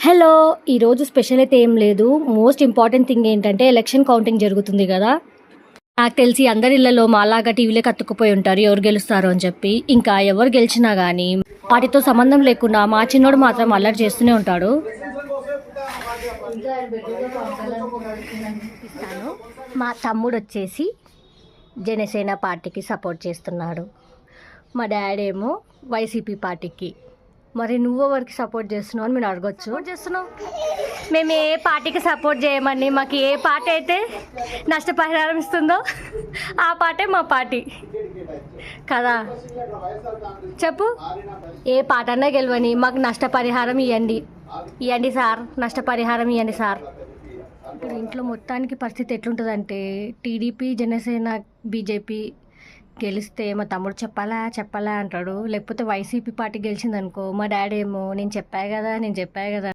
Hello! ఈరోజు special అయితే ఏం లేదు. మోస్ట్ ఇంపార్టెంట్ థింగ్ ఏంటంటే ఎలక్షన్ కౌంటింగ్ జరుగుతుంది గదా! నాకు తెలిసి అందరి ఇళ్లలో మాలాగా టీవీలోకి అతుక్కుపోయి ఉంటారు ఎవరు గెలుస్తారో అని చెప్పి. ఇంకా ఎవరు గెలిచినా గానీ వాటితో సంబంధం లేకుండా మా చిన్నోడు మాత్రం అల్లరి చేస్తూనే ఉంటాడు. మా తమ్ముడు వచ్చేసి జనసేన పార్టీకి సపోర్ట్ చేస్తున్నాడు. మా డాడీ ఏమో వైసీపీ పార్టీకి. మరి నువ్వెవరికి సపోర్ట్ చేస్తున్నావు అని మీరు అడగొచ్చు. చేస్తున్నావు మేము ఏ పార్టీకి సపోర్ట్ చేయమని, మాకు ఏ పార్టీ అయితే నష్టపరిహారం ఇస్తుందో ఆ పార్టీ మా పార్టీ కదా. చెప్పు, ఏ పార్టీ అన్నా గెలవని మాకు నష్టపరిహారం ఇవ్వండి సార్, నష్టపరిహారం ఇవ్వండి సార్. ఇప్పుడు ఇంట్లో మొత్తానికి పరిస్థితి ఎట్లుంటుందంటే టీడీపీ, జనసేన, బీజేపీ గెలిస్తే మా తమ్ముడు చెప్పాలా అంటాడు. లేకపోతే వైసీపీ పార్టీ గెలిచిందనుకో మా డాడీ ఏమో నేను చెప్పా కదా